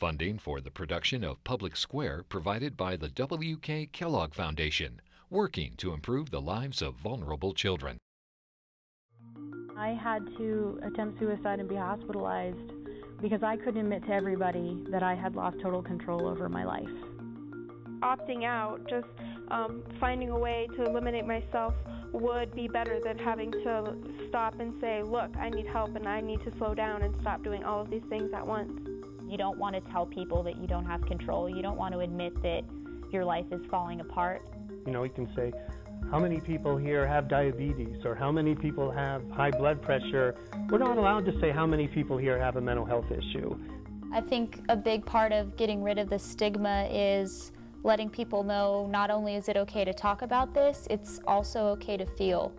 funding for the production of Public Square provided by the W.K. Kellogg Foundation, working to improve the lives of vulnerable children. I had to attempt suicide and be hospitalized because I couldn't admit to everybody that I had lost total control over my life. Opting out, just finding a way to eliminate myself would be better than having to stop and say, look, I need help and I need to slow down and stop doing all of these things at once. You don't want to tell people that you don't have control. You don't want to admit that your life is falling apart. You know, you can say, how many people here have diabetes, or how many people have high blood pressure? We're not allowed to say how many people here have a mental health issue. I think a big part of getting rid of the stigma is letting people know not only is it okay to talk about this, it's also okay to feel.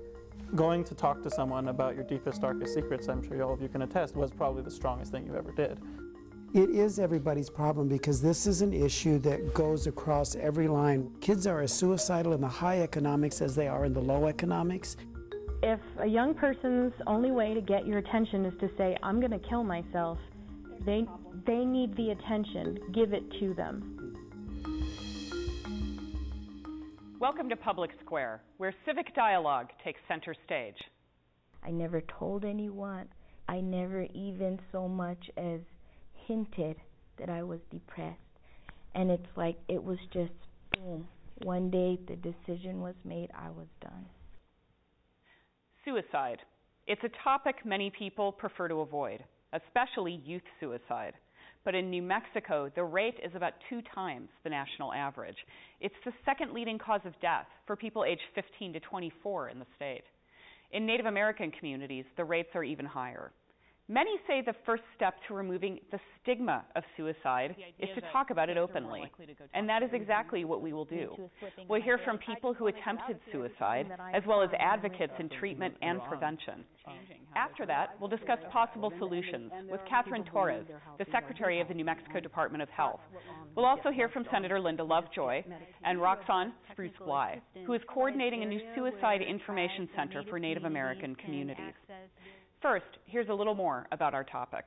Going to talk to someone about your deepest, darkest secrets, I'm sure all of you can attest, was probably the strongest thing you ever did. It is everybody's problem because this is an issue that goes across every line. Kids are as suicidal in the high economics as they are in the low economics. If a young person's only way to get your attention is to say, I'm going to kill myself, they need the attention. Give it to them. Welcome to Public Square, where civic dialogue takes center stage. I never told anyone. I never even so much as hinted that I was depressed. And it's like it was just boom. One day the decision was made, I was done. Suicide. It's a topic many people prefer to avoid, especially youth suicide. But in New Mexico, the rate is about 2 times the national average. It's the second leading cause of death for people aged 15 to 24 in the state. In Native American communities, the rates are even higher. Many say the first step to removing the stigma of suicide is to talk about it openly, and that is exactly what we will do. We'll hear from people who attempted suicide, as well as advocates in treatment and prevention. After that, we'll discuss possible solutions with Catherine Torres, the Secretary of the New Mexico Department of Health. We'll also hear from Senator Linda Lovejoy and Roxanne Spruce-Bly, who is coordinating a new suicide information center for Native American communities. First, here's a little more about our topic.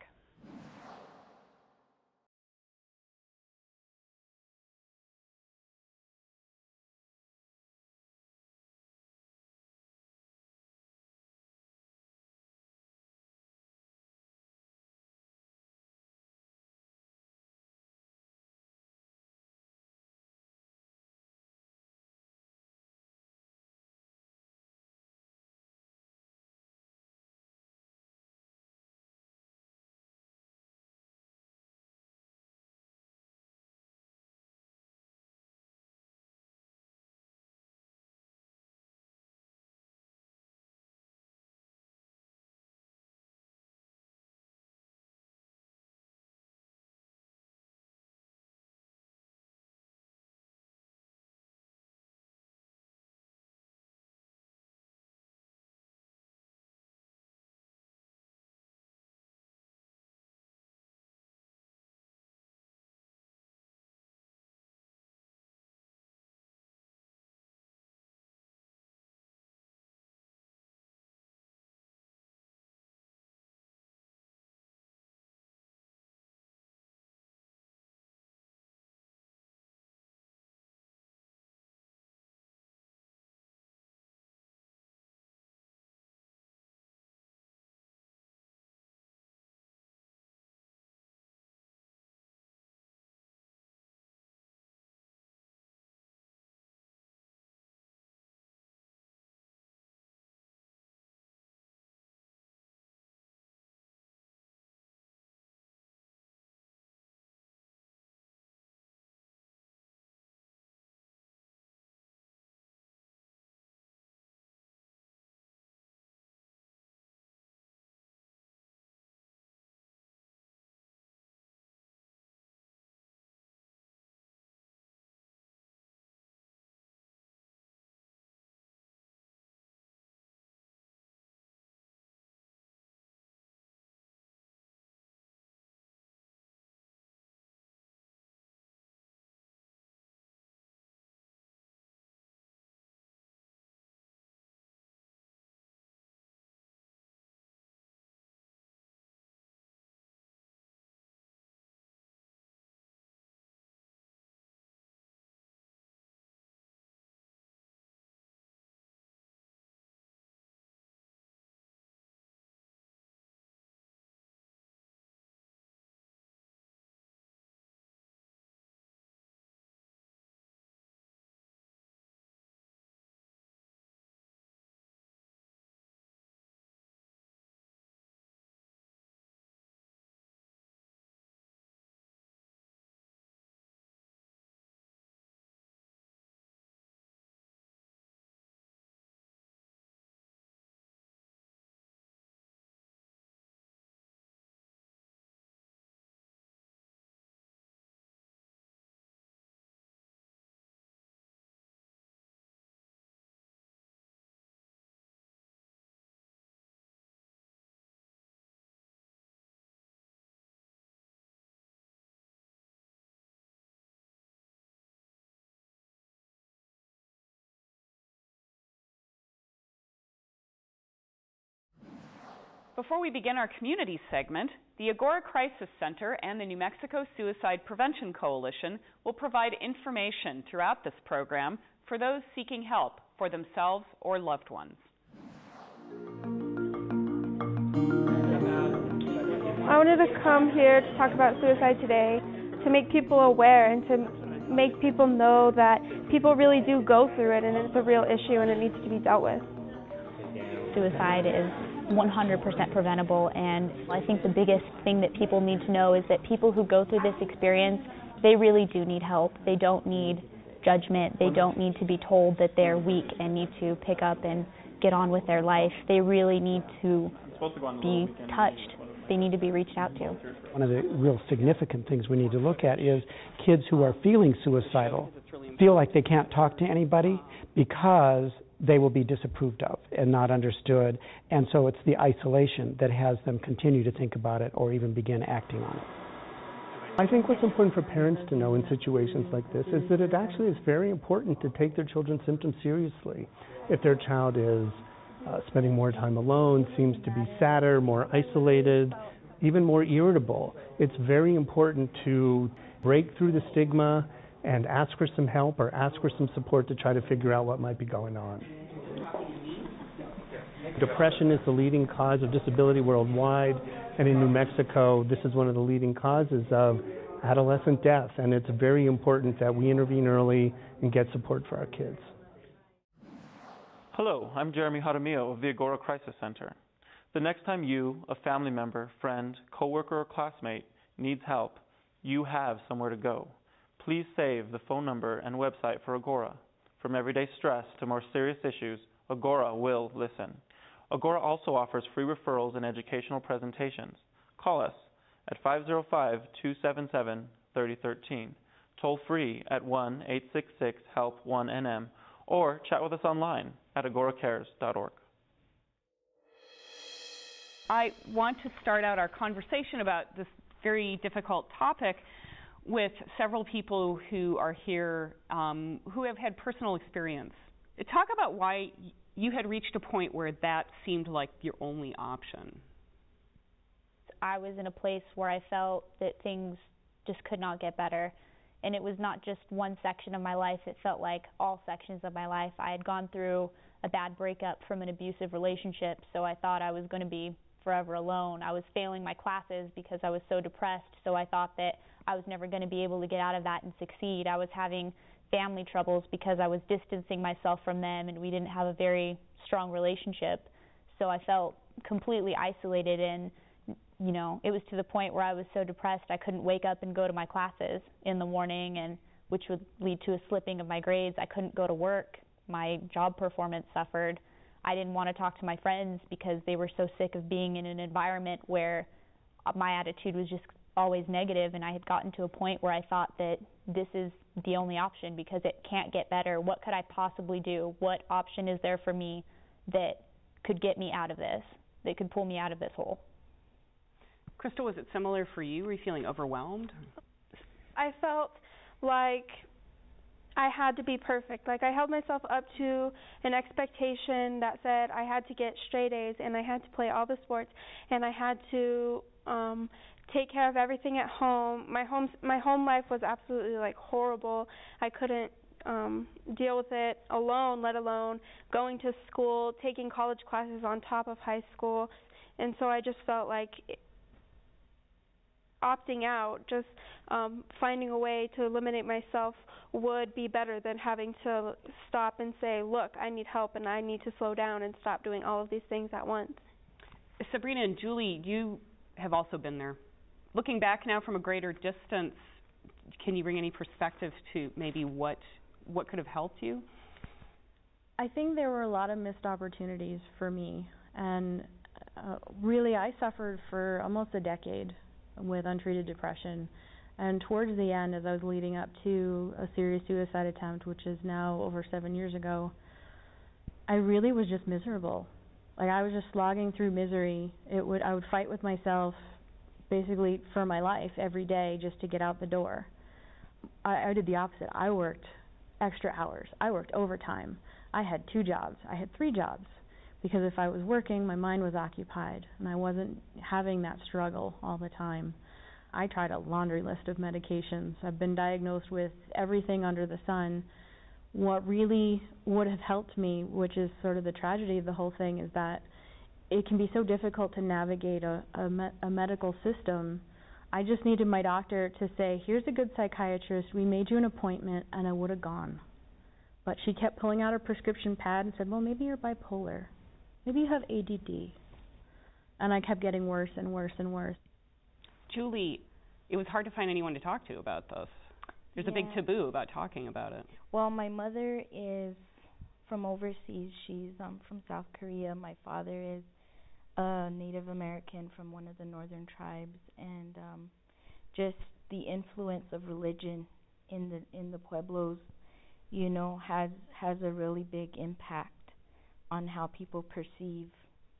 Before we begin our community segment, the Agora Crisis Center and the New Mexico Suicide Prevention Coalition will provide information throughout this program for those seeking help for themselves or loved ones. I wanted to come here to talk about suicide today, to make people aware and to make people know that people really do go through it and it's a real issue and it needs to be dealt with. Suicide is 100% preventable, and I think the biggest thing that people need to know is that people who go through this experience, they really do need help. They don't need judgment. They don't need to be told that they're weak and need to pick up and get on with their life. They really need to be touched. They need to be reached out to. One of the real significant things we need to look at is kids who are feeling suicidal feel like they can't talk to anybody because they will be disapproved of and not understood, and so it's the isolation that has them continue to think about it or even begin acting on it. I think what's important for parents to know in situations like this is that it actually is very important to take their children's symptoms seriously. If their child is spending more time alone, seems to be sadder, more isolated, even more irritable, it's very important to break through the stigma and ask for some help or ask for some support to try to figure out what might be going on. Depression is the leading cause of disability worldwide, and in New Mexico, this is one of the leading causes of adolescent death, and it's very important that we intervene early and get support for our kids. Hello, I'm Jeremy Jaramillo of the Agora Crisis Center. The next time you, a family member, friend, coworker, or classmate needs help, you have somewhere to go. Please save the phone number and website for Agora. From everyday stress to more serious issues, Agora will listen. Agora also offers free referrals and educational presentations. Call us at 505-277-3013, toll free at 1-866-HELP-1NM, or chat with us online at agoracares.org. I want to start out our conversation about this very difficult topic with several people who are here who have had personal experience. Talk about why you had reached a point where that seemed like your only option. I was in a place where I felt that things just could not get better. And it was not just one section of my life, it felt like all sections of my life. I had gone through a bad breakup from an abusive relationship, so I thought I was going to be forever alone. I was failing my classes because I was so depressed, so I thought that I was never going to be able to get out of that and succeed. I was having family troubles because I was distancing myself from them and we didn't have a very strong relationship. So I felt completely isolated, and you know, it was to the point where I was so depressed I couldn't wake up and go to my classes in the morning, and which would lead to a slipping of my grades. I couldn't go to work. My job performance suffered. I didn't want to talk to my friends because they were so sick of being in an environment where my attitude was just always negative, and I had gotten to a point where I thought that this is the only option because it can't get better. What could I possibly do? What option is there for me that could get me out of this, that could pull me out of this hole? Crystal, was it similar for you? Were you feeling overwhelmed? I felt like I had to be perfect. Like I held myself up to an expectation that said I had to get straight A's and I had to play all the sports and I had to take care of everything at home. My home life was absolutely like horrible. I couldn't deal with it alone, let alone going to school, taking college classes on top of high school. And so I just felt like opting out, just finding a way to eliminate myself would be better than having to stop and say, look, I need help and I need to slow down and stop doing all of these things at once. Sabrina and Julie, you have also been there. Looking back now from a greater distance, can you bring any perspective to maybe what could have helped you? I think there were a lot of missed opportunities for me, and really I suffered for almost a decade with untreated depression, and towards the end, as I was leading up to a serious suicide attempt, which is now over 7 years ago, I really was just miserable. Like I was just slogging through misery. I would fight with myself basically for my life every day just to get out the door. I did the opposite. I worked extra hours. I worked overtime. I had 2 jobs. I had 3 jobs because if I was working, my mind was occupied, and I wasn't having that struggle all the time. I tried a laundry list of medications. I've been diagnosed with everything under the sun. What really would have helped me, which is sort of the tragedy of the whole thing, is that it can be so difficult to navigate a medical system. I just needed my doctor to say, here's a good psychiatrist, we made you an appointment, and I would have gone. But she kept pulling out her prescription pad and said, well, maybe you're bipolar. Maybe you have ADD. And I kept getting worse and worse and worse. Julie, it was hard to find anyone to talk to about this. There's a big taboo about talking about it. Well, my mother is from overseas. She's from South Korea. My father is a Native American from one of the northern tribes, and just the influence of religion in the pueblos, you know, has a really big impact on how people perceive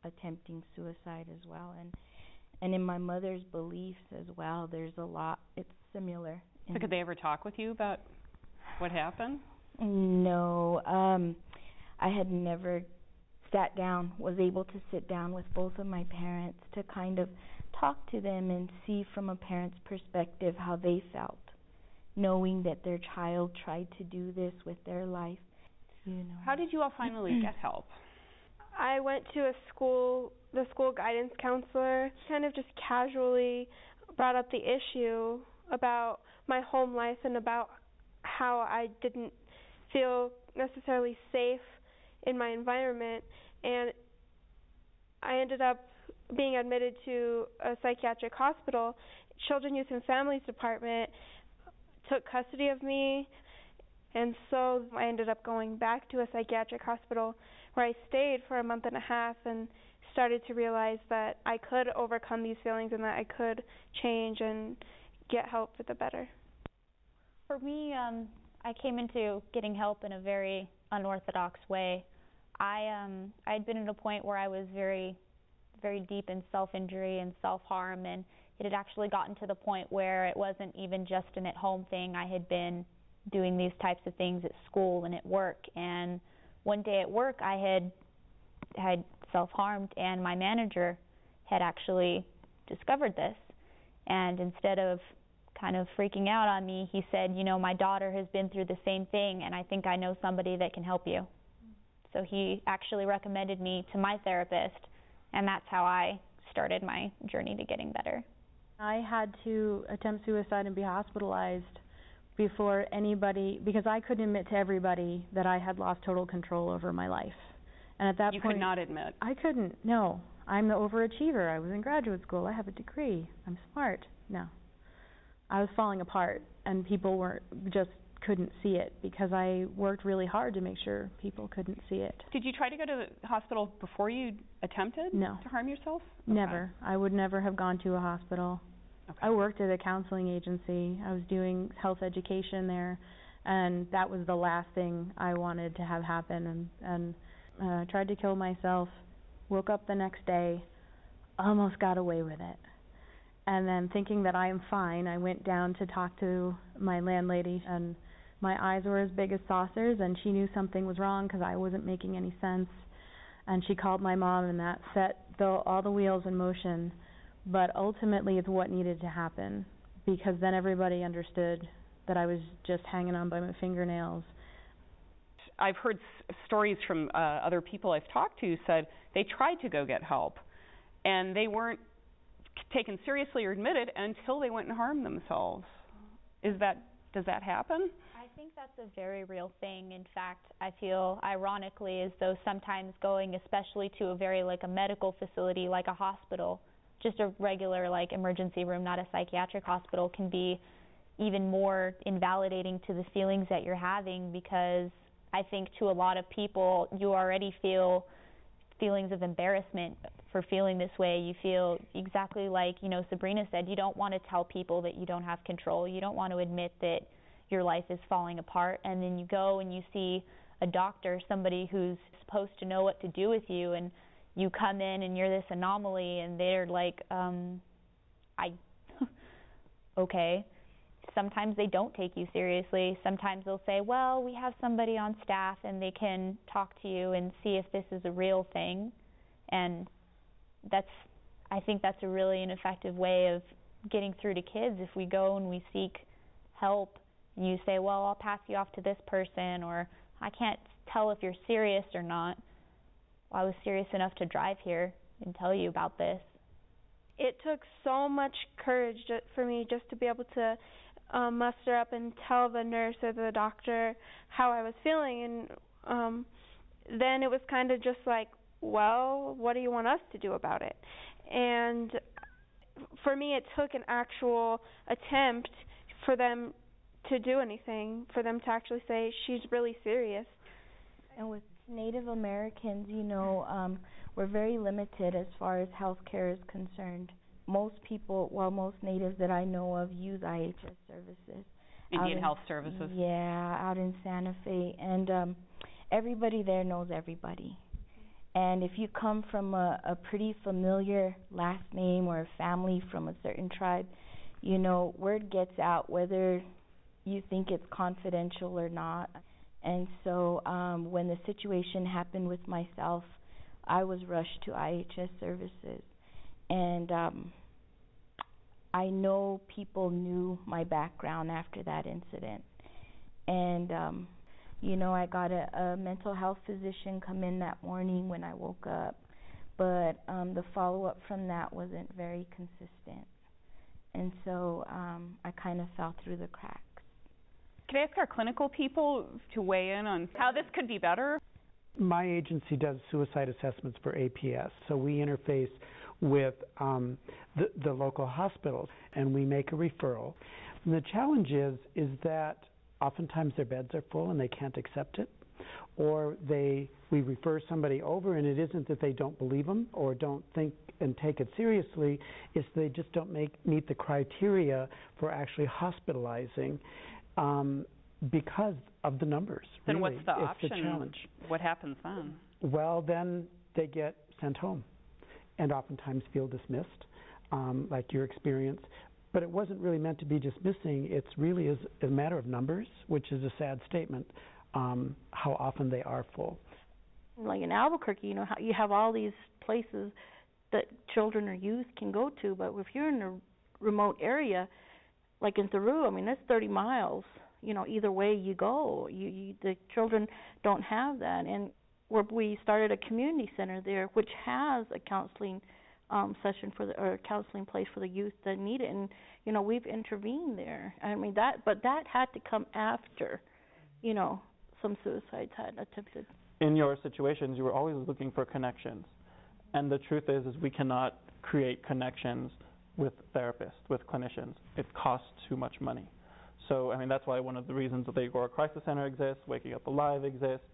attempting suicide as well. And in my mother's beliefs as well, there's a lot, it's similar. So could they ever talk with you about what happened? No, I had never was able to sit down with both of my parents to kind of talk to them and see from a parent's perspective how they felt, knowing that their child tried to do this with their life. You know. How did you all finally get help? I went to the school guidance counselor, kind of just casually brought up the issue about my home life and about how I didn't feel necessarily safe in my environment, and I ended up being admitted to a psychiatric hospital. Children, Youth, and Families Department took custody of me, and so I ended up going back to a psychiatric hospital where I stayed for a month and a half and started to realize that I could overcome these feelings and that I could change and get help for the better. For me, I came into getting help in a very unorthodox way. I'd been at a point where I was very, very deep in self-injury and self-harm, and it had actually gotten to the point where it wasn't even just an at-home thing. I had been doing these types of things at school and at work, and one day at work I had self-harmed, and my manager had actually discovered this, and instead of kind of freaking out on me, he said, you know, my daughter has been through the same thing, and I think I know somebody that can help you. So he actually recommended me to my therapist, and that's how I started my journey to getting better. I had to attempt suicide and be hospitalized before anybody, because I couldn't admit to everybody that I had lost total control over my life. And at that point, you could not admit. I couldn't. No, I'm the overachiever. I was in graduate school. I have a degree. I'm smart. No, I was falling apart, and people couldn't see it because I worked really hard to make sure people couldn't see it. Did you try to go to the hospital before you attempted to harm yourself? Never. I would never have gone to a hospital. Okay. I worked at a counseling agency. I was doing health education there, and that was the last thing I wanted to have happen, and tried to kill myself, woke up the next day, almost got away with it. And then thinking that I am fine, I went down to talk to my landlady, and my eyes were as big as saucers, and she knew something was wrong because I wasn't making any sense. And she called my mom, and that set all the wheels in motion. But ultimately, it's what needed to happen, because then everybody understood that I was just hanging on by my fingernails. I've heard stories from other people I've talked to said they tried to go get help, and they weren't taken seriously or admitted until they went and harmed themselves. Does that happen? I think that's a very real thing. In fact, I feel ironically as though sometimes going, especially to a medical facility like a hospital, just a regular emergency room, not a psychiatric hospital, can be even more invalidating to the feelings that you're having, because I think to a lot of people you already feel feelings of embarrassment for feeling this way. You feel exactly like, Sabrina said, you don't want to tell people that you don't have control. You don't want to admit that your life is falling apart, and then you go and you see a doctor, somebody who's supposed to know what to do with you, and you come in and you're this anomaly, and they're like, okay. sometimes they don't take you seriously. Sometimes they'll say, well, we have somebody on staff and they can talk to you and see if this is a real thing. And I think that's a really an effective way of getting through to kids. If we go and we seek help and you say, well, I'll pass you off to this person, or I can't tell if you're serious or not. Well, I was serious enough to drive here and tell you about this. It took so much courage for me just to be able to muster up and tell the nurse or the doctor how I was feeling. And then it was kind of just like, well, what do you want us to do about it? And for me, it took an actual attempt for them to do anything, for them to actually say, she's really serious. And with Native Americans, you know, we're very limited as far as health care is concerned. Most people, well, most natives that I know of use IHS services. Indian Health Services? Yeah, out in Santa Fe. And everybody there knows everybody. And if you come from a pretty familiar last name or a family from a certain tribe, you know, word gets out whether you think it's confidential or not. And so when the situation happened with myself, I was rushed to IHS services. And I know people knew my background after that incident. And you know, I got a mental health physician come in that morning when I woke up, but the follow-up from that wasn't very consistent. And so I kind of fell through the cracks. Can I ask our clinical people to weigh in on how this could be better? My agency does suicide assessments for APS, so we interface with the local hospitals, and we make a referral. And the challenge is that oftentimes their beds are full and they can't accept it, or we refer somebody over and it isn't that they don't believe them or don't think and take it seriously, it's they just don't meet the criteria for actually hospitalizing because of the numbers. Then really. What's the option? It's a challenge. What happens then? Well, then they get sent home and oftentimes feel dismissed, like your experience. But it wasn't really meant to be dismissing. It really is a matter of numbers, which is a sad statement, how often they are full. Like in Albuquerque, you know, you have all these places that children or youth can go to, but if you're in a remote area, like in Thoreau, I mean, that's 30 miles, you know, either way you go. The children don't have that. And we started a community center there, which has a counseling session or counseling place for the youth that need it, and you know we've intervened there. I mean but that had to come after, you know, some suicides had attempted. In your situations, you were always looking for connections, and the truth is we cannot create connections with therapists, with clinicians. It costs too much money. So I mean that's why one of the reasons that the Agora Crisis Center exists, Waking Up Alive exists,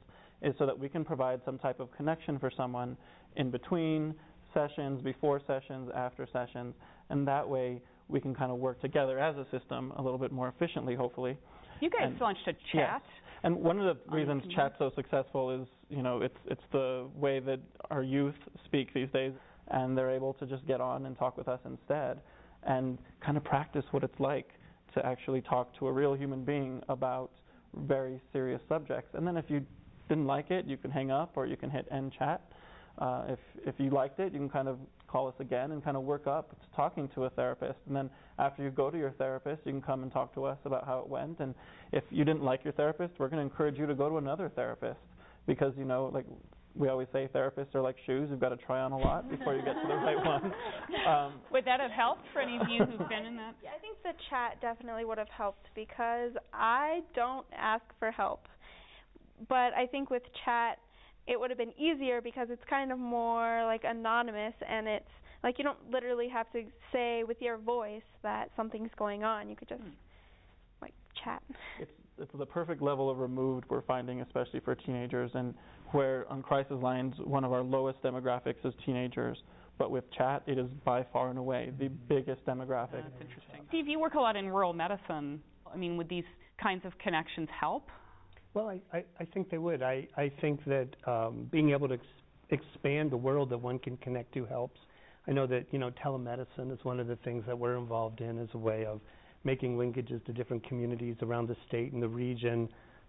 is so that we can provide some type of connection for someone in between sessions, before sessions, after sessions, and that way we can kind of work together as a system a little bit more efficiently, hopefully. You guys launched a chat. Yes. And one of the reasons chat's so successful is, you know, it's the way that our youth speak these days, and they're able to just get on and talk with us instead and kind of practice what it's like to actually talk to a real human being about very serious subjects. And then if you didn't like it, you can hang up or you can hit end chat. If you liked it, you can kind of call us again and kind of work up to talking to a therapist. And then after you go to your therapist, you can come and talk to us about how it went. And if you didn't like your therapist, we're going to encourage you to go to another therapist because, you know, like we always say, therapists are like shoes. You've got to try on a lot before you get to the right one. Would that have helped for any of you who've been in that? Yeah, I think the chat definitely would have helped because I don't ask for help. But I think with chat, it would have been easier because it's kind of more like anonymous, and it's like you don't literally have to say with your voice that something's going on. You could just like chat. It's the perfect level of removed we're finding, especially for teenagers, and where on crisis lines one of our lowest demographics is teenagers, but with chat it is by far and away the biggest demographic. That's interesting. Steve, you work a lot in rural medicine. I mean, would these kinds of connections help? Well, I think they would. I think that being able to expand the world that one can connect to helps. I know that, you know, telemedicine is one of the things that we're involved in as a way of making linkages to different communities around the state and the region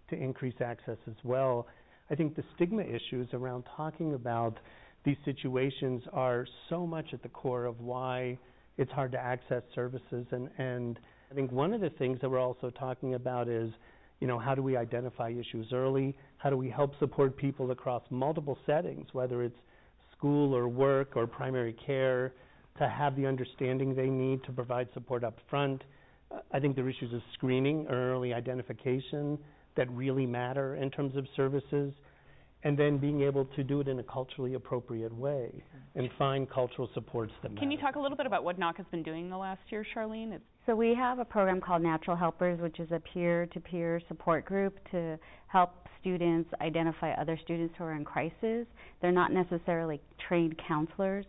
to increase access as well. I think the stigma issues around talking about these situations are so much at the core of why it's hard to access services. And I think one of the things that we're also talking about is, how do we identify issues early? How do we help support people across multiple settings, whether it's school or work or primary care, to have the understanding they need to provide support up front? I think there are issues of screening or early identification that really matter in terms of services, and then being able to do it in a culturally appropriate way and find cultural supports that matter. Can you talk a little bit about what NACA's been doing the last year, Charlene? So we have a program called Natural Helpers, which is a peer-to-peer support group to help students identify other students who are in crisis. They're not necessarily trained counselors,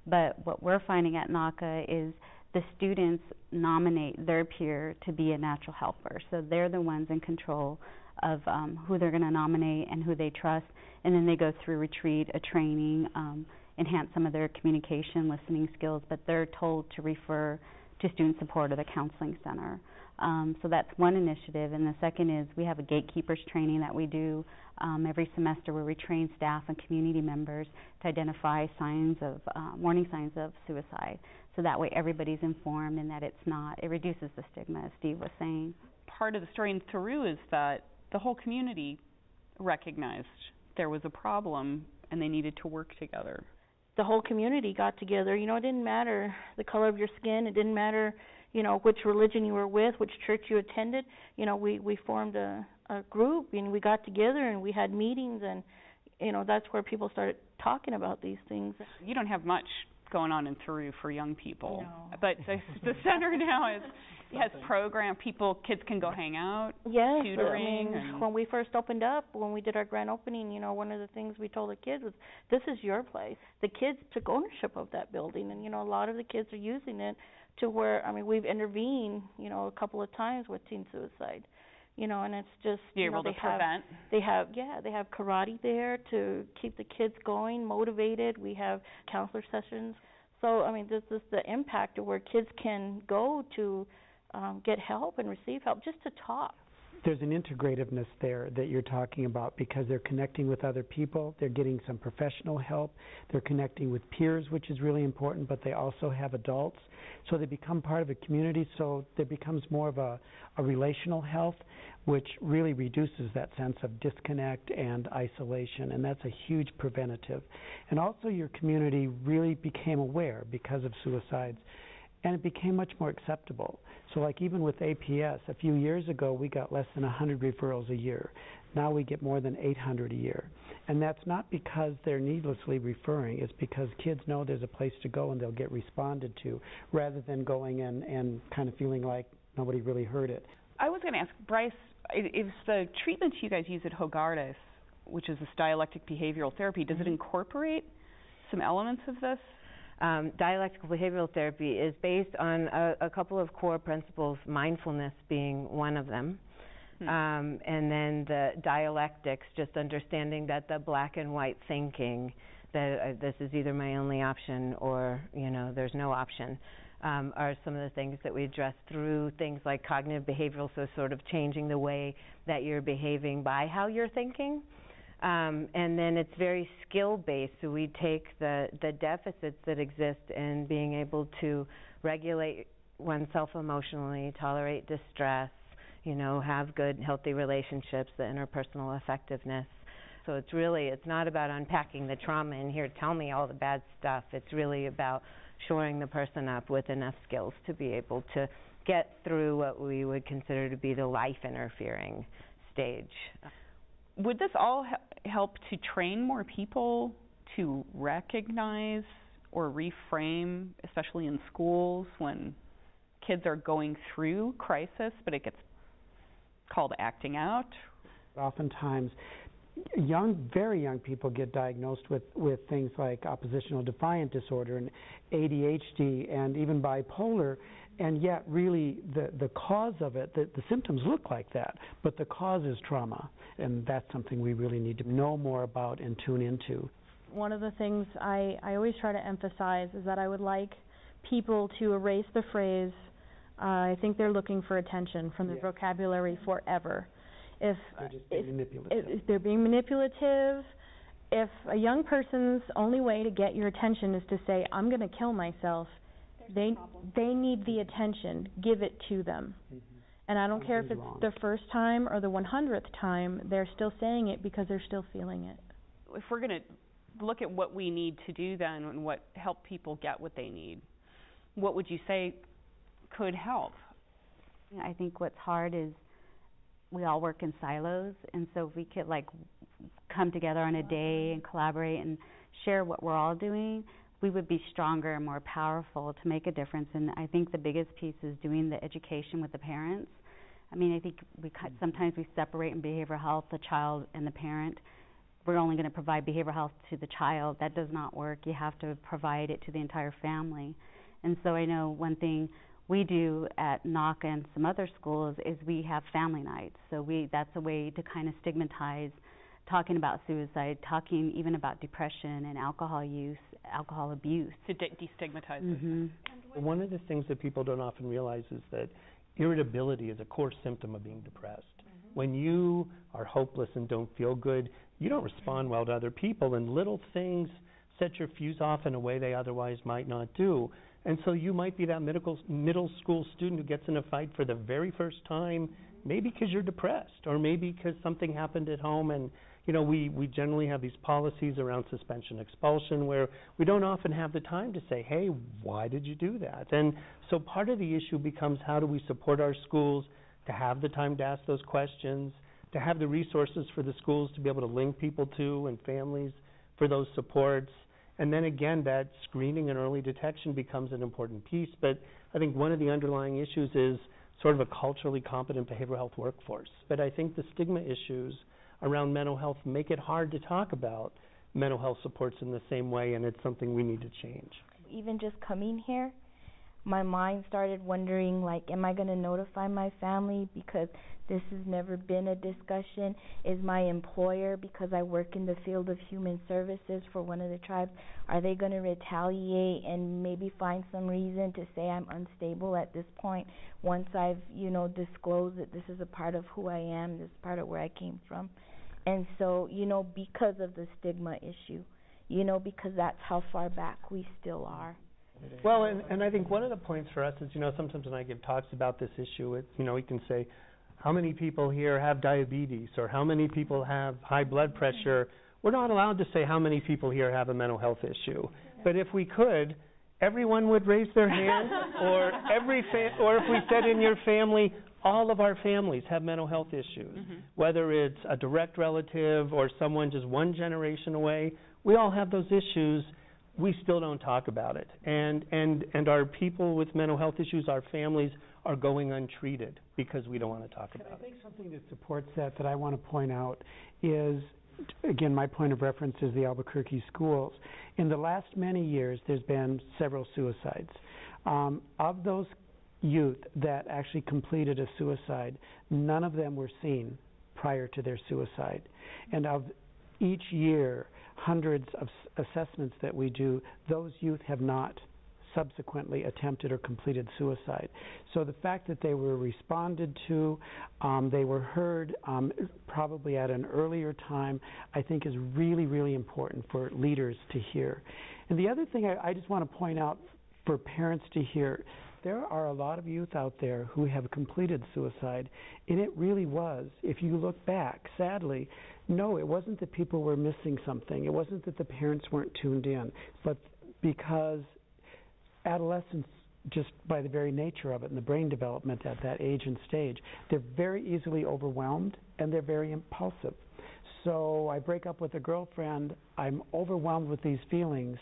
but what we're finding at NACA is the students nominate their peer to be a natural helper. So they're the ones in control of who they're going to nominate and who they trust, and then they go through retreat, a training, enhance some of their communication, listening skills, but they're told to refer to student support or the counseling center. So that's one initiative, and the second is we have a gatekeepers training that we do every semester where we train staff and community members to identify signs of, warning signs of suicide. So that way everybody's informed and that it reduces the stigma, as Steve was saying. Part of the story in Peru is that the whole community recognized there was a problem and they needed to work together. The whole community got together. It didn't matter the color of your skin. It didn't matter, which religion you were with, which church you attended. We formed a group and we got together and we had meetings, and, that's where people started talking about these things. You don't have much going on in Peru for young people, no. But the center now has program. Kids can go hang out, yes, tutoring. When we first opened up, when we did our grand opening, one of the things we told the kids was, this is your place. The kids took ownership of that building, and, a lot of the kids are using it to where, we've intervened, a couple of times with teen suicide. And it's just, you're able to prevent. They have karate there to keep the kids going, motivated. We have counselor sessions. So, this is the impact of where kids can go to get help and receive help, just to talk. There's an integrativeness there that you're talking about, because they're connecting with other people, they're getting some professional help, they're connecting with peers, which is really important, but they also have adults. So they become part of a community, so there becomes more of a relational health, which really reduces that sense of disconnect and isolation, and that's a huge preventative. And also your community really became aware because of suicides, and it became much more acceptable. So like even with APS, a few years ago we got less than 100 referrals a year. Now we get more than 800 a year. And that's not because they're needlessly referring, it's because kids know there's a place to go and they'll get responded to, rather than going in and kind of feeling like nobody really heard it. I was going to ask, Bryce, is the treatment you guys use at Hogares, which is this dialectic behavioral therapy, does it incorporate some elements of this? Dialectical behavioral therapy is based on a couple of core principles, mindfulness being one of them. And then the dialectics, just understanding that the black and white thinking, that this is either my only option or, there's no option, are some of the things that we address through things like cognitive behavioral, so sort of changing the way that you're behaving by how you're thinking. And then it's very skill-based, so we take the deficits that exist in being able to regulate oneself emotionally, tolerate distress, have good, healthy relationships, the interpersonal effectiveness. So it's not about unpacking the trauma in here, tell me all the bad stuff. It's really about shoring the person up with enough skills to be able to get through what we would consider to be the life-interfering stage. Would this all help to train more people to recognize or reframe, especially in schools when kids are going through crisis, but it gets called acting out? Oftentimes, very young people get diagnosed with things like oppositional defiant disorder and ADHD and even bipolar, and yet really the cause of it, the symptoms look like that, but the cause is trauma, and that's something we really need to know more about and tune into. One of the things I always try to emphasize is that I would like people to erase the phrase I think they're looking for attention from their vocabulary forever. If they're being manipulative, if a young person's only way to get your attention is to say, I'm going to kill myself, they need the attention. Give it to them. And I don't care if it's the first time or the 100th time, they're still saying it because they're still feeling it. If we're going to look at what we need to do then and what help people get what they need, what would you say could help? I think what's hard is we all work in silos, and so if we could come together on a day and collaborate and share what we're all doing, we would be stronger and more powerful to make a difference. And I think the biggest piece is doing the education with the parents. I mean, I think sometimes we separate in behavioral health the child and the parent. We're only going to provide behavioral health to the child. That does not work. You have to provide it to the entire family. And so I know one thing we do at NOC and some other schools is we have family nights. So that's a way to kind of stigmatize talking about suicide, talking even about depression and alcohol use, alcohol abuse. To destigmatize it. One of the things that people don't often realize is that irritability is a core symptom of being depressed. When you are hopeless and don't feel good, you don't respond well to other people, and little things set your fuse off in a way they otherwise might not do. And so you might be that middle school student who gets in a fight for the very first time, maybe because you're depressed, or maybe because something happened at home. And we generally have these policies around suspension, expulsion, where we don't often have the time to say, hey, why did you do that? And so part of the issue becomes, how do we support our schools to have the time to ask those questions, to have the resources for the schools to be able to link people to and families for those supports. And then again, that screening and early detection becomes an important piece. But I think one of the underlying issues is sort of a culturally competent behavioral health workforce. But I think the stigma issues around mental health make it hard to talk about mental health supports in the same way, and it's something we need to change. Even just coming here, my mind started wondering, am I going to notify my family because this has never been a discussion? Is my employer, because I work in the field of human services for one of the tribes, are they going to retaliate and maybe find some reason to say I'm unstable at this point once I've, disclosed that this is a part of who I am, this is part of where I came from? And so, because of the stigma issue, because that's how far back we still are. Well, and I think one of the points for us is, sometimes when I give talks about this issue, we can say, how many people here have diabetes, or how many people have high blood pressure? We're not allowed to say how many people here have a mental health issue. But if we could, everyone would raise their hand, or if we said in your family, all of our families have mental health issues, whether it's a direct relative or someone just one generation away, we all have those issues. We still don't talk about it. And our people with mental health issues, our families, are going untreated because we don't want to talk about it. I think something that supports that I want to point out is, again, my point of reference is the Albuquerque schools. In the last many years, there's been several suicides. Of those youth that actually completed a suicide, none of them were seen prior to their suicide. And of each year, hundreds of assessments that we do, those youth have not subsequently attempted or completed suicide. So the fact that they were responded to, they were heard probably at an earlier time, I think is really, really important for leaders to hear. And the other thing I just want to point out for parents to hear, there are a lot of youth out there who have completed suicide, and it really was, if you look back, sadly, no, it wasn't that people were missing something. It wasn't that the parents weren't tuned in, but because adolescents, just by the very nature of it and the brain development at that age and stage, they're very easily overwhelmed and they're very impulsive. So I break up with a girlfriend, I'm overwhelmed with these feelings,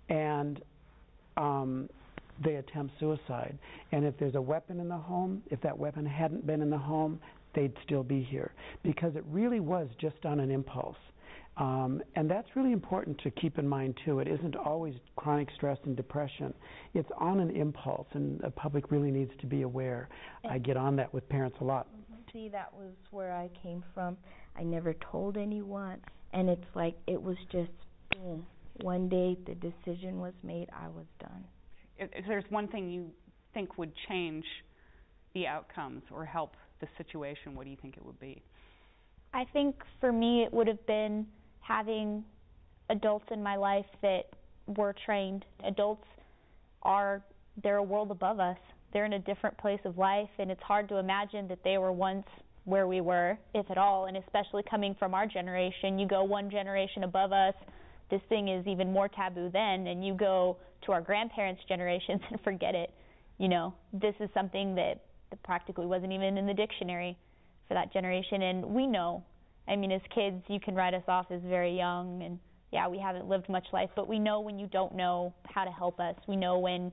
and they attempt suicide. And if there's a weapon in the home, if that weapon hadn't been in the home, they'd still be here, because it really was just on an impulse. And that's really important to keep in mind, too. It isn't always chronic stress and depression. It's on an impulse, and the public really needs to be aware. I get on that with parents a lot. See, that was where I came from. I never told anyone, and it's like it was just boom. One day the decision was made, I was done. If there's one thing you think would change the outcomes or help the situation, what do you think it would be? I think for me it would have been having adults in my life that were trained. Adults they're a world above us. They're in a different place of life, and it's hard to imagine that they were once where we were, if at all, and especially coming from our generation. You go one generation above us, this thing is even more taboo then, and you go to our grandparents' generations and forget it. You know, this is something that practically wasn't even in the dictionary for that generation, and we know. I mean, as kids, you can write us off as very young, and yeah, we haven't lived much life, but we know when you don't know how to help us. We know when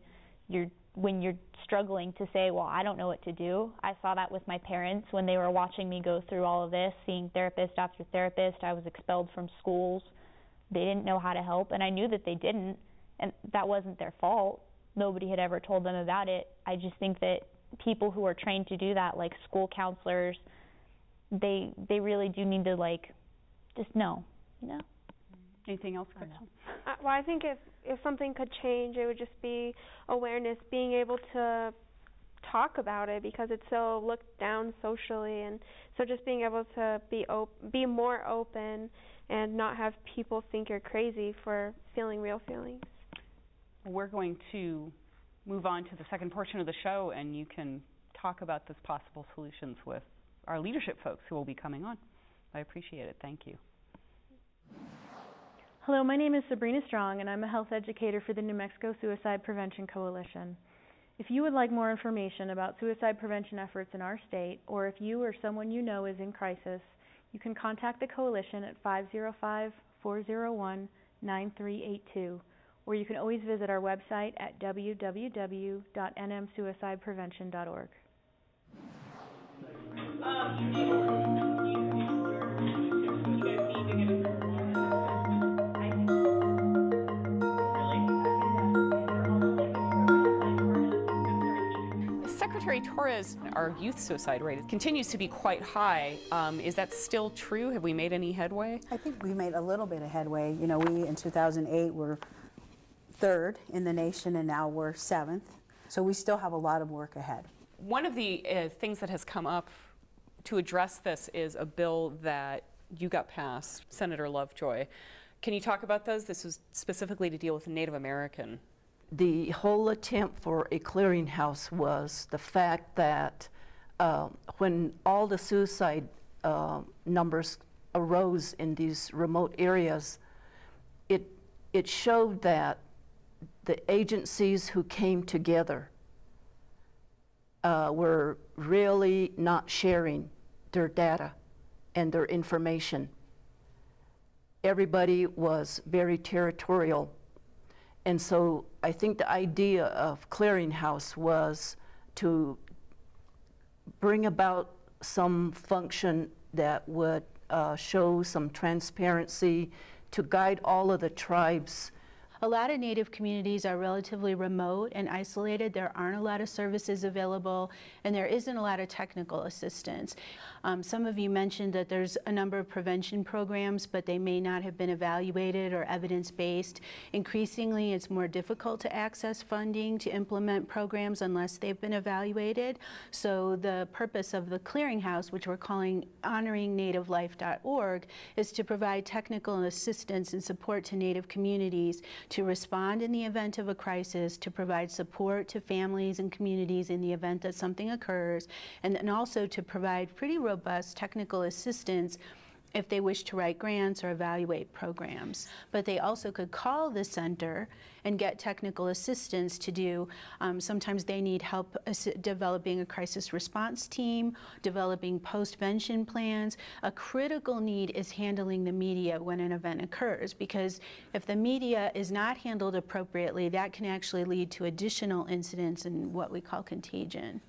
you're struggling to say, well, I don't know what to do. I saw that with my parents when they were watching me go through all of this, seeing therapist after therapist. I was expelled from schools. They didn't know how to help, and I knew that they didn't, and that wasn't their fault. Nobody had ever told them about it. I just think that people who are trained to do that, like school counselors, they really do need to, like, just know, you know? Anything else, Chris? Well, I think if something could change, it would just be awareness, being able to talk about it, because it's so looked down socially, and so just being able to be more open and not have people think you're crazy for feeling real feelings. We're going to move on to the second portion of the show, and you can talk about those possible solutions with our leadership folks who will be coming on. I appreciate it. Thank you. Hello, my name is Sabrina Strong, and I'm a health educator for the New Mexico Suicide Prevention Coalition. If you would like more information about suicide prevention efforts in our state, or if you or someone you know is in crisis, you can contact the coalition at 505-401-9382, or you can always visit our website at www.nmsuicideprevention.org. Secretary Torres, our youth suicide rate continues to be quite high. Is that still true? Have we made any headway? I think we made a little bit of headway. You know, we in 2008 were third in the nation, and now we're seventh. So we still have a lot of work ahead. One of the things that has come up to address this is a bill that you got passed, Senator Lovejoy. Can you talk about those? This was specifically to deal with Native American. The whole attempt for a clearinghouse was the fact that when all the suicide numbers arose in these remote areas, it showed that the agencies who came together were really not sharing their data and their information. Everybody was very territorial. And so I think the idea of clearinghouse was to bring about some function that would show some transparency to guide all of the tribes. A lot of Native communities are relatively remote and isolated. There aren't a lot of services available, and there isn't a lot of technical assistance. Some of you mentioned that there's a number of prevention programs, but they may not have been evaluated or evidence-based. Increasingly, it's more difficult to access funding to implement programs unless they've been evaluated. So the purpose of the clearinghouse, which we're calling honoringnativelife.org, is to provide technical assistance and support to Native communities to respond in the event of a crisis, to provide support to families and communities in the event that something occurs, and then also to provide pretty robust technical assistance if they wish to write grants or evaluate programs. But they also could call the center and get technical assistance to do, sometimes they need help developing a crisis response team, developing post-vention plans. A critical need is handling the media when an event occurs, because if the media is not handled appropriately, that can actually lead to additional incidents and what we call contagion.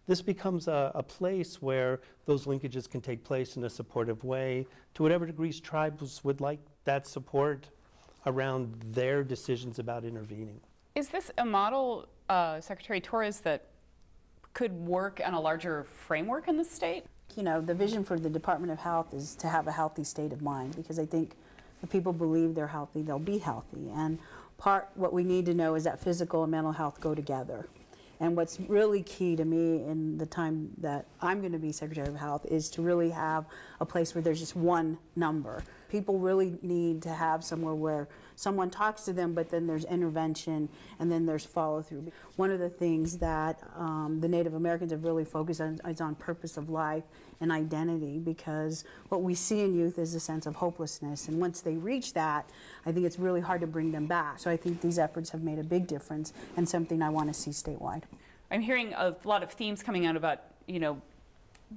This becomes a place where those linkages can take place in a supportive way to whatever degrees tribes would like that support around their decisions about intervening. Is this a model, Secretary Torres, that could work on a larger framework in the state? You know, the vision for the Department of Health is to have a healthy state of mind, because I think if people believe they're healthy, they'll be healthy. And what we need to know is that physical and mental health go together. And what's really key to me in the time that I'm going to be Secretary of Health is to really have a place where there's just one number. People really need to have somewhere where someone talks to them, but then there's intervention and then there's follow through. One of the things that the Native Americans have really focused on is on purpose of life and identity, because what we see in youth is a sense of hopelessness, and once they reach that, I think it's really hard to bring them back. So I think these efforts have made a big difference and something I want to see statewide. I'm hearing a lot of themes coming out about, you know,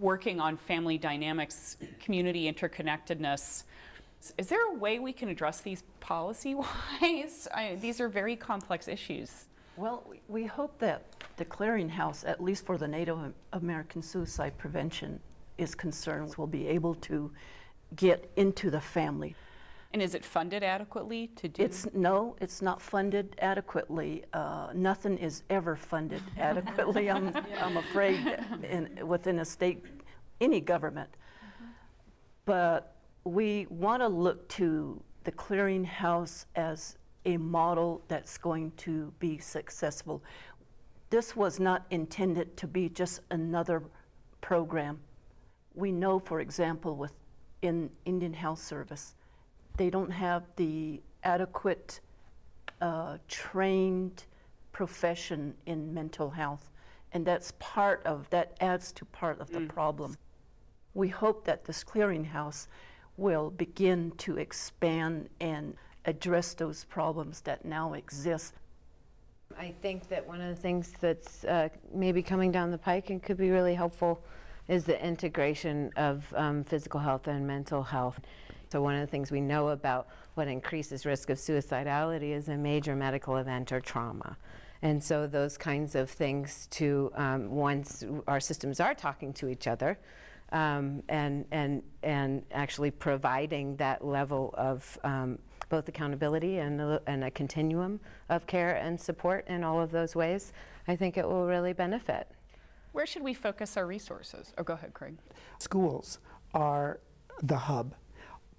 working on family dynamics, community interconnectedness. Is there a way we can address these policy-wise? These are very complex issues. Well, we hope that the clearinghouse, at least for the Native American suicide prevention is concerned, will be able to get into the family. And is it funded adequately to do? No, it's not funded adequately. Nothing is ever funded adequately, I'm afraid, within a state, any government. But we want to look to the clearinghouse as a model that's going to be successful. This was not intended to be just another program. We know, for example, in Indian Health Service, they don't have the adequate trained profession in mental health, and that adds to part of the problem. We hope that this clearinghouse will begin to expand and address those problems that now exist. I think that one of the things that's maybe coming down the pike and could be really helpful is the integration of physical health and mental health. So one of the things we know about what increases risk of suicidality is a major medical event or trauma. And so those kinds of things once our systems are talking to each other, and actually providing that level of both accountability and a continuum of care and support in all of those ways, I think it will really benefit. Where should we focus our resources? Oh, go ahead, Craig. Schools are the hub.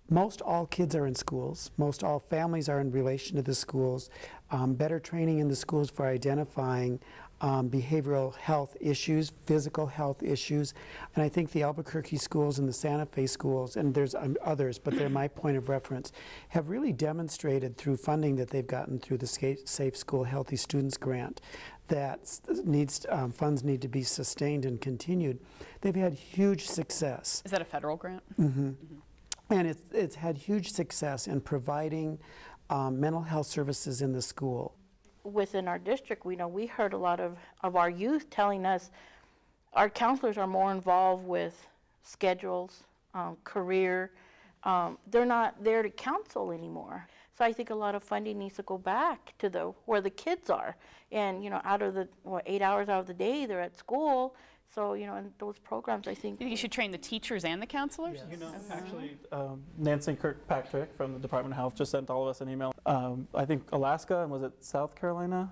Most all kids are in schools. Most all families are in relation to the schools. Better training in the schools for identifying behavioral health issues, physical health issues. And I think the Albuquerque schools and the Santa Fe schools, and there's others, but they're my point of reference, have really demonstrated through funding that they've gotten through the Safe School Healthy Students Grant that funds need to be sustained and continued. They've had huge success. Is that a federal grant? Mm-hmm. And it's had huge success in providing mental health services in the school. Within our district, we heard a lot of our youth telling us our counselors are more involved with schedules, career. They're not there to counsel anymore. So I think a lot of funding needs to go back to where the kids are. And, out of the 8 hours out of the day, they're at school. So, in those programs, I think... You should train the teachers and the counselors? Yes. Actually, Nancy Kirkpatrick from the Department of Health just sent all of us an email. I think Alaska, and was it South Carolina,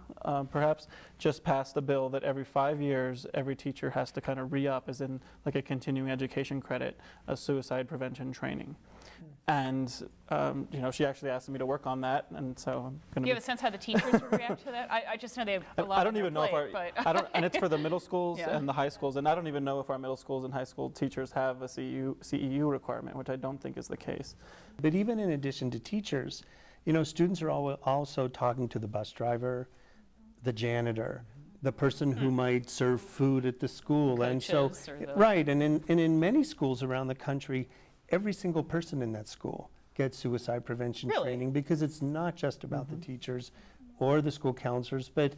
perhaps, just passed a bill that every 5 years, every teacher has to kind of re-up, as in like a continuing education credit, a suicide prevention training. And, she actually asked me to work on that, and so I'm going to... Do you have a sense how the teachers would react to that? I just know they have a lot I don't even know and it's for the middle schools and the high schools, and I don't even know if our middle schools and high school teachers have a CEU requirement, which I don't think is the case. But even in addition to teachers, students are also talking to the bus driver, the janitor, the person who might serve food at the school. Coaches, and so, right, and in many schools around the country, every single person in that school gets suicide prevention training, because it's not just about the teachers or the school counselors, but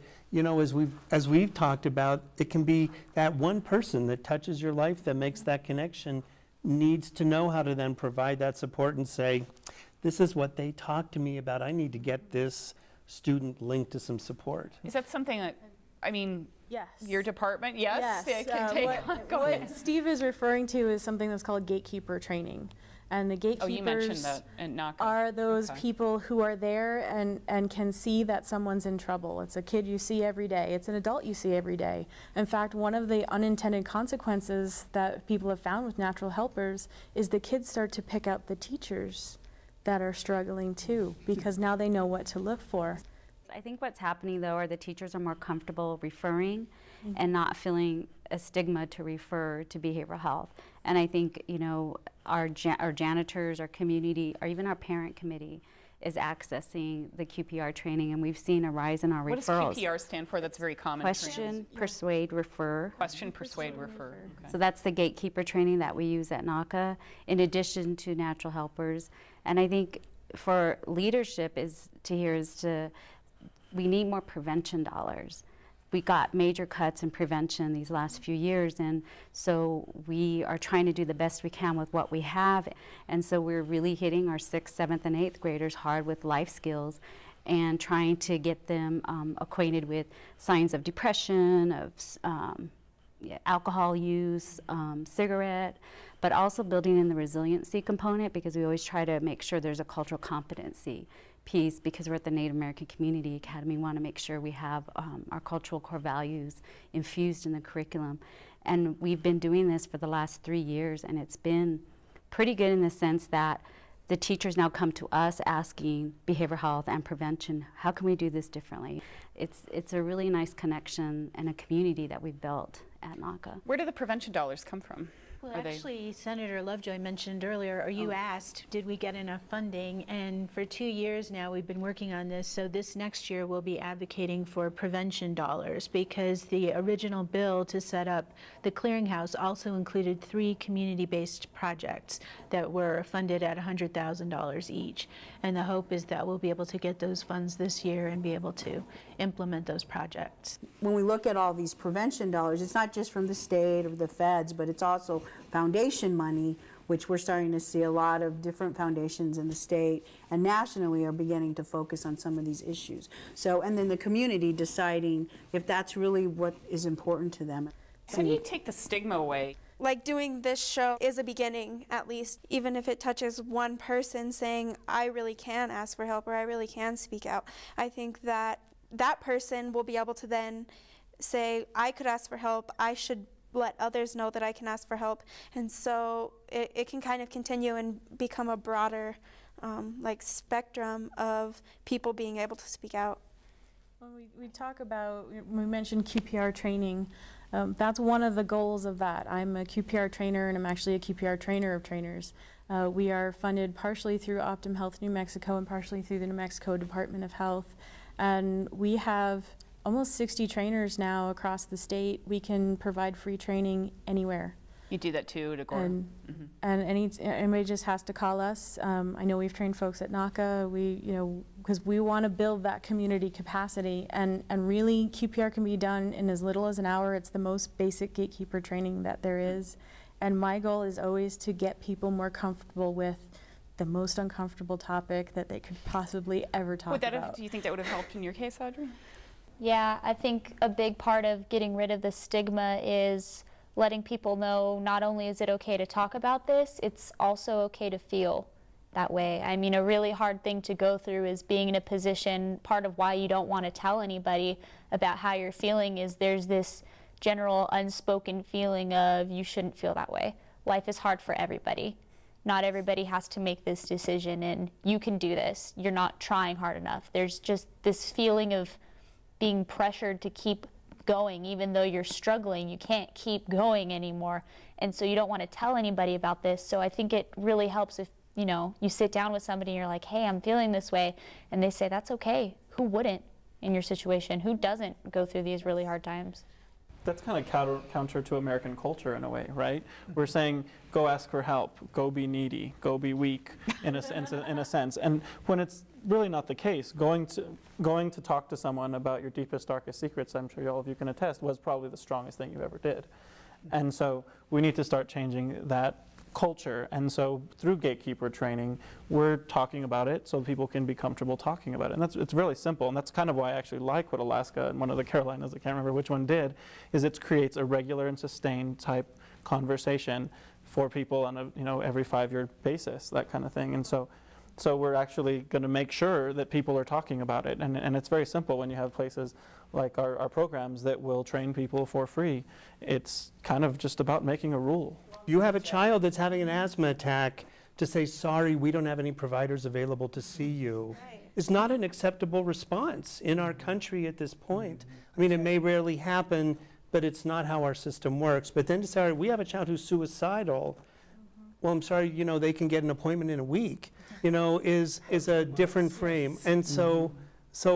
as we've talked about, it can be that one person that touches your life, that makes that connection, needs to know how to then provide that support and say, this is what they talked to me about. I need to get this student linked to some support. Is that something that, yes. Your department, yes? Go ahead. What Steve is referring to is something that's called gatekeeper training. And the gatekeepers you mentioned that in NACA. Are those people who are there and can see that someone's in trouble. It's a kid you see every day. It's an adult you see every day. In fact, one of the unintended consequences that people have found with natural helpers is the kids start to pick out the teachers that are struggling too, because now they know what to look for. I think what's happening though are the teachers are more comfortable referring and not feeling a stigma to refer to behavioral health. And I think, you know, our janitors, our community, or even our parent committee is accessing the QPR training, and we've seen a rise in our referrals. What does QPR stand for? That's very common. Question, persuade, refer. Question, persuade, refer. Okay. So that's the gatekeeper training that we use at NACA, in addition to natural helpers. And I think for leadership we need more prevention dollars. We got major cuts in prevention these last few years, and so we are trying to do the best we can with what we have. And so we're really hitting our 6th, 7th, and 8th graders hard with life skills and trying to get them acquainted with signs of depression, of alcohol use, cigarette, but also building in the resiliency component, because we always try to make sure there's a cultural competency piece, because we're at the Native American Community Academy. We want to make sure we have our cultural core values infused in the curriculum. And we've been doing this for the last 3 years, and it's been pretty good in the sense that the teachers now come to us asking behavioral health and prevention, how can we do this differently? It's a really nice connection and a community that we've built at NACA. Where do the prevention dollars come from? Well, actually, Senator Lovejoy mentioned earlier, or you asked, did we get enough funding? And for 2 years now, we've been working on this. So this next year, we'll be advocating for prevention dollars, because the original bill to set up the clearinghouse also included 3 community-based projects that were funded at $100,000 each. And the hope is that we'll be able to get those funds this year and be able to implement those projects. When we look at all these prevention dollars, it's not just from the state or the feds, but it's also foundation money, which we're starting to see a lot of different foundations in the state and nationally are beginning to focus on some of these issues. So, and then the community deciding if that's really what is important to them. How do you take the stigma away? Like, doing this show is a beginning, at least, even if it touches one person saying, I really can ask for help or I really can speak out. I think that that person will be able to then say, I could ask for help, I should let others know that I can ask for help. And so it can kind of continue and become a broader like spectrum of people being able to speak out. Well, we talk about, we mentioned QPR training. That's one of the goals of that. I'm a QPR trainer, and I'm actually a QPR trainer of trainers. We are funded partially through Optum Health New Mexico and partially through the New Mexico Department of Health. And we have almost 60 trainers now across the state. We can provide free training anywhere. You do that too, to and anybody just has to call us. I know we've trained folks at NACA. Because we want to build that community capacity, and really QPR can be done in as little as an hour. It's the most basic gatekeeper training that there is, and my goal is always to get people more comfortable with the most uncomfortable topic that they could possibly ever talk about. Do you think that would have helped in your case, Audrey? Yeah, I think a big part of getting rid of the stigma is letting people know not only is it okay to talk about this, it's also okay to feel that way. I mean, a really hard thing to go through is being in a position, part of why you don't want to tell anybody about how you're feeling is there's this general unspoken feeling of you shouldn't feel that way. Life is hard for everybody. Not everybody has to make this decision, and you can do this. You're not trying hard enough. There's just this feeling of being pressured to keep going, even though you're struggling. You can't keep going anymore, and so you don't want to tell anybody about this. So I think it really helps if you sit down with somebody and you're like, hey, I'm feeling this way, and they say that's okay. Who wouldn't in your situation? Who doesn't go through these really hard times? That's kind of counter to American culture in a way, right? We're saying, go ask for help, go be needy, go be weak, in a sense. And when it's really not the case, going to talk to someone about your deepest, darkest secrets, I'm sure all of you can attest, was probably the strongest thing you ever did. And so we need to start changing that culture. And so through gatekeeper training, we're talking about it so people can be comfortable talking about it. And it's really simple. And that's kind of why I actually like what Alaska and one of the Carolinas, I can't remember which one did, is it creates a regular and sustained type conversation for people on a every 5-year basis, that kind of thing. And so we're actually going to make sure that people are talking about it. And it's very simple when you have places like our programs that will train people for free. It's kind of just about making a rule. You have a child that's having an asthma attack, to say, sorry, we don't have any providers available to see you. Right. is not an acceptable response in our country at this point. I mean, it may rarely happen, but it's not how our system works. But then to say, all right, we have a child who's suicidal, well, I'm sorry, you know, they can get an appointment in a week, you know, is a different frame. And so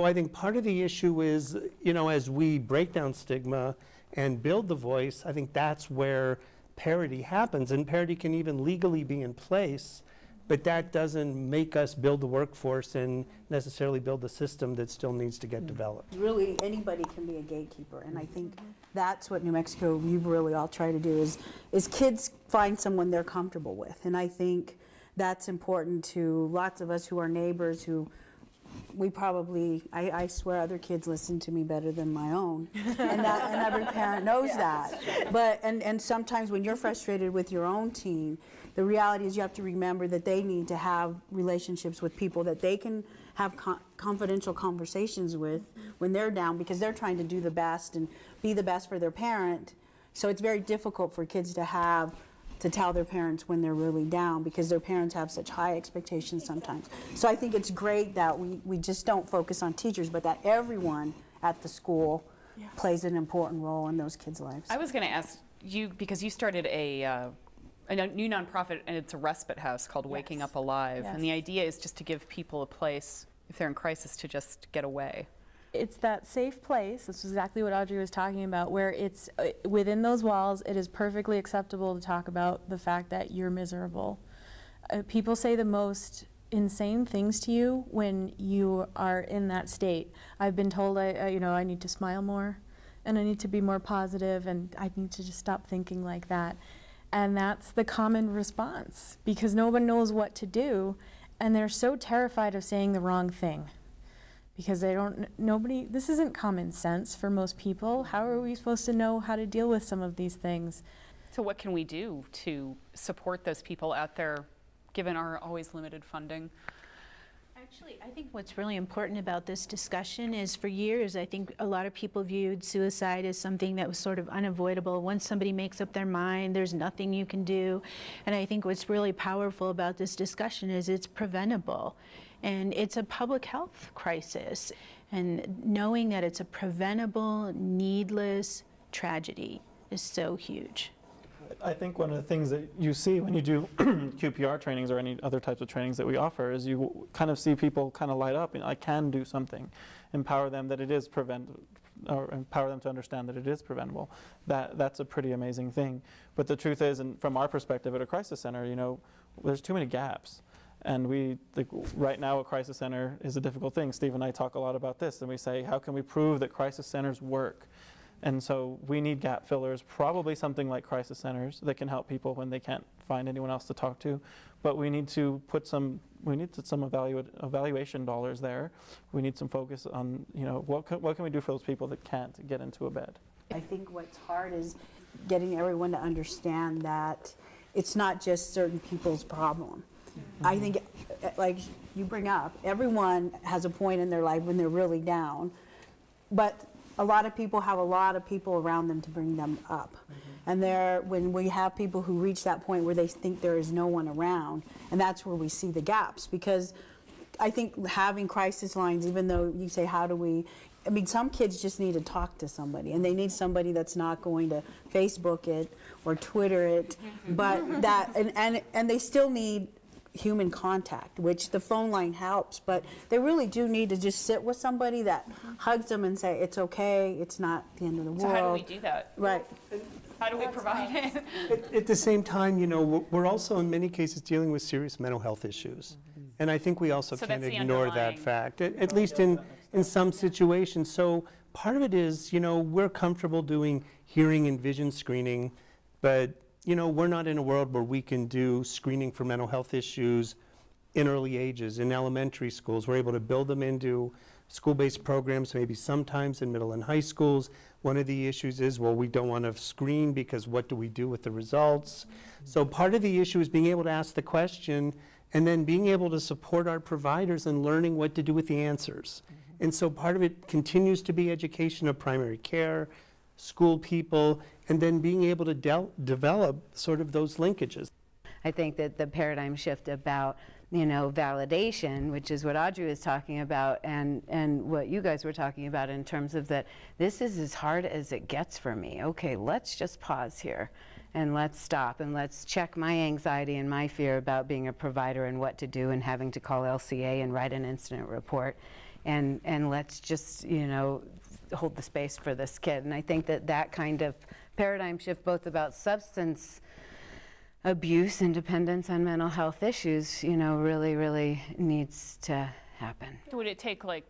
I think part of the issue is, you know, as we break down stigma and build the voice, I think that's where parity happens. And parity can even legally be in place, but that doesn't make us build the workforce and necessarily build the system that still needs to get developed. Really, anybody can be a gatekeeper, and I think that's what New Mexico, we've really all tried to do is kids find someone they're comfortable with. And I think that's important to lots of us who are neighbors who we probably, I swear other kids listen to me better than my own, and every parent knows that. But, and sometimes when you're frustrated with your own teen, the reality is you have to remember that they need to have relationships with people that they can have confidential conversations with when they're down, because they're trying to do the best and be the best for their parent. So it's very difficult for kids to tell their parents when they're really down, because their parents have such high expectations sometimes. So I think it's great that we just don't focus on teachers, but that everyone at the school plays an important role in those kids' lives. I was going to ask you, because you started a new nonprofit, and it's a respite house called Waking Up Alive. And the idea is just to give people a place, if they're in crisis, to just get away. It's that safe place, this is exactly what Audrey was talking about, where it's within those walls, it is perfectly acceptable to talk about the fact that you're miserable. People say the most insane things to you when you are in that state. I've been told I need to smile more, and I need to be more positive, and I need to just stop thinking like that. And that's the common response, because no one knows what to do, and they're so terrified of saying the wrong thing. Because this isn't common sense for most people. How are we supposed to know how to deal with some of these things? So what can we do to support those people out there, given our always limited funding? Actually, I think what's really important about this discussion is, for years, I think a lot of people viewed suicide as something that was sort of unavoidable. Once somebody makes up their mind, there's nothing you can do. And I think what's really powerful about this discussion is it's preventable. And it's a public health crisis. And knowing that it's a preventable, needless tragedy is so huge. I think one of the things that you see when you do QPR trainings or any other types of trainings that we offer is you kind of see people kind of light up and I can do something. Empower them that it is or empower them to understand that it is preventable. That's a pretty amazing thing. But the truth is, and from our perspective at a crisis center, you know, there's too many gaps. And right now a crisis center is a difficult thing. Steve and I talk a lot about this, and we say, how can we prove that crisis centers work? And so we need gap fillers, probably something like crisis centers that can help people when they can't find anyone else to talk to. But we need to put some evaluation dollars there. We need some focus on, you know, what can we do for those people that can't get into a bed? I think what's hard is getting everyone to understand that it's not just certain people's problem. I think, like you bring up, everyone has a point in their life when they're really down, but a lot of people have a lot of people around them to bring them up. And when we have people who reach that point where they think there is no one around, and that's where we see the gaps. Because I think having crisis lines, even though you say, how do we, I mean, some kids just need to talk to somebody, and they need somebody that's not going to Facebook it or Twitter it, but and they still need human contact, which the phone line helps, but they really do need to just sit with somebody that hugs them and say, it's okay, it's not the end of the world. So how do we do that? Right. How do we provide it? At the same time, you know, we're also in many cases dealing with serious mental health issues. And I think we also can't ignore that fact, at least in some situations. So part of it is, you know, we're comfortable doing hearing and vision screening, but you know, we're not in a world where we can do screening for mental health issues in early ages, in elementary schools. We're able to build them into school-based programs, maybe sometimes in middle and high schools. One of the issues is, well, we don't want to screen because what do we do with the results? So part of the issue is being able to ask the question and then being able to support our providers in learning what to do with the answers. And so part of it continues to be education of primary care, school people, and then being able to develop sort of those linkages. I think that the paradigm shift about validation, which is what Audrey was talking about, and what you guys were talking about in terms of that this is as hard as it gets for me. Okay, let's just pause here and let's stop and let's check my anxiety and my fear about being a provider and what to do and having to call LCA and write an incident report, and let's just, hold the space for this kid. And I think that kind of paradigm shift, both about substance abuse and dependence on mental health issues, really, really needs to happen. Would it take like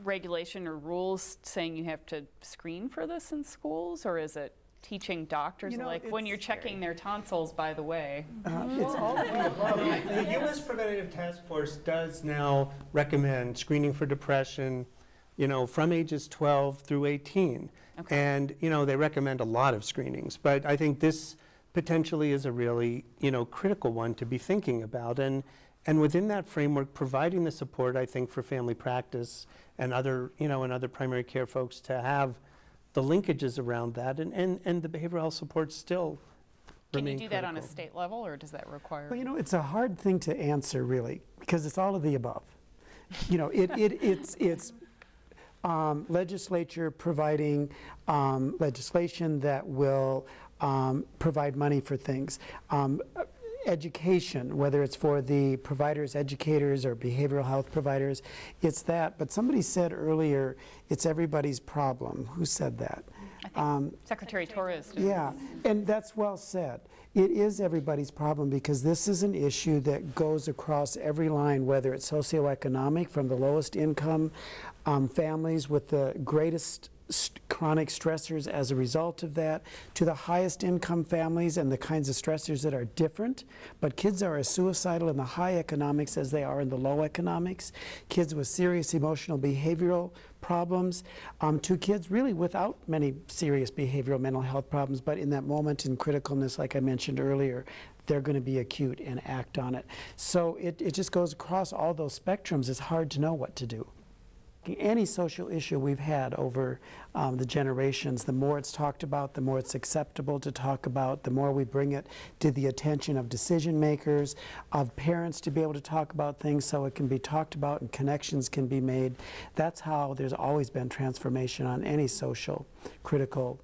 regulation or rules saying you have to screen for this in schools, or is it teaching doctors when you're checking their tonsils, by the way? It's all of the above. The U.S. Preventative Task Force does now recommend screening for depression, from ages 12 through 18. Okay. And, they recommend a lot of screenings, but I think this potentially is a really, critical one to be thinking about. And within that framework, providing the support, I think, for family practice and other, and other primary care folks to have the linkages around that, and the behavioral health support still remain critical. Can you do that on a state level, or does that require? Well, it's a hard thing to answer, really, because it's all of the above. It's legislature providing legislation that will provide money for things. Education, whether it's for the providers, educators, or behavioral health providers, it's that. But somebody said earlier, it's everybody's problem. Who said that? I think Secretary Torres did. Yeah, and that's well said. It is everybody's problem because this is an issue that goes across every line, whether it's socioeconomic, from the lowest income families with the greatest chronic stressors as a result of that, to the highest income families and the kinds of stressors that are different. But kids are as suicidal in the high economics as they are in the low economics. Kids with serious emotional behavioral problems, to kids really without many serious behavioral mental health problems, but in that moment in criticalness, like I mentioned earlier, they're going to be acute and act on it. So it just goes across all those spectrums. It's hard to know what to do. Any social issue we've had over the generations, the more it's talked about, the more it's acceptable to talk about, the more we bring it to the attention of decision makers, of parents to be able to talk about things so it can be talked about and connections can be made. That's how there's always been transformation on any social critical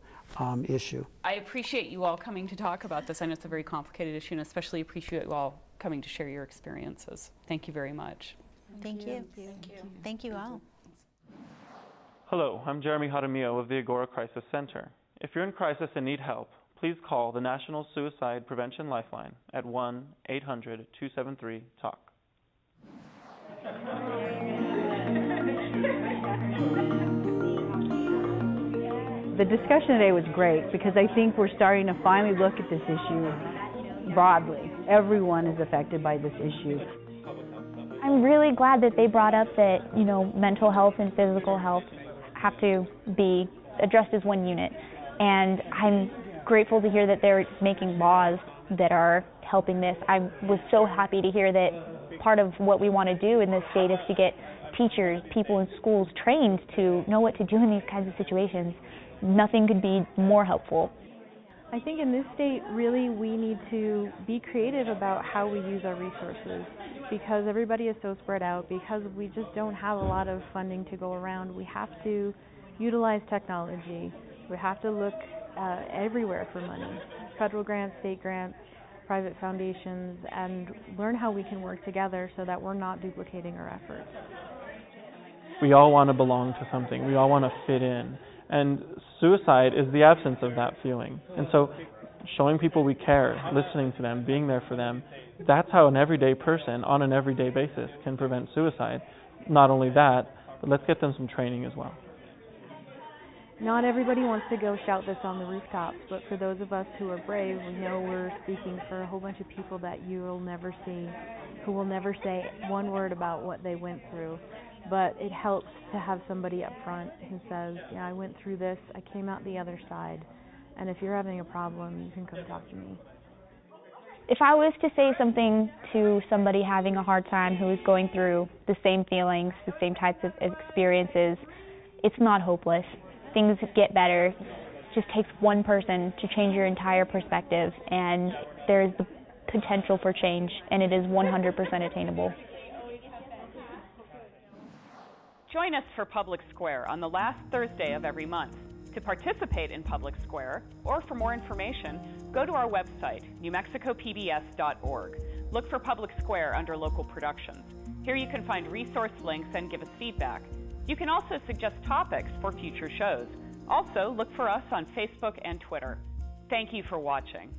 issue. I appreciate you all coming to talk about this. I know it's a very complicated issue, and especially appreciate you all coming to share your experiences. Thank you very much. Thank you. Thank you all. Hello, I'm Jeremy Jaramillo of the Agora Crisis Center. If you're in crisis and need help, please call the National Suicide Prevention Lifeline at 1-800-273-TALK. The discussion today was great because I think we're starting to finally look at this issue broadly. Everyone is affected by this issue. I'm really glad that they brought up that, mental health and physical health have to be addressed as one unit. And I'm grateful to hear that they're making laws that are helping this. I was so happy to hear that part of what we want to do in this state is to get teachers, people in schools trained to know what to do in these kinds of situations. Nothing could be more helpful. I think in this state, really, we need to be creative about how we use our resources because everybody is so spread out, because we just don't have a lot of funding to go around. We have to utilize technology. We have to look everywhere for money, federal grants, state grants, private foundations, and learn how we can work together so that we're not duplicating our efforts. We all want to belong to something. We all want to fit in. And suicide is the absence of that feeling. And so showing people we care, listening to them, being there for them, that's how an everyday person on an everyday basis can prevent suicide. Not only that, but let's get them some training as well. Not everybody wants to go shout this on the rooftops, but for those of us who are brave, we know we're speaking for a whole bunch of people that you will never see, who will never say one word about what they went through. But it helps to have somebody up front who says, yeah, I went through this, I came out the other side, and if you're having a problem, you can come talk to me. If I was to say something to somebody having a hard time who is going through the same feelings, the same types of experiences, it's not hopeless. Things get better. It just takes one person to change your entire perspective, and there's the potential for change, and it is 100% attainable. Join us for Public Square on the last Thursday of every month. To participate in Public Square, or for more information, go to our website, newmexicopbs.org. Look for Public Square under Local Productions. Here you can find resource links and give us feedback. You can also suggest topics for future shows. Also, look for us on Facebook and Twitter. Thank you for watching.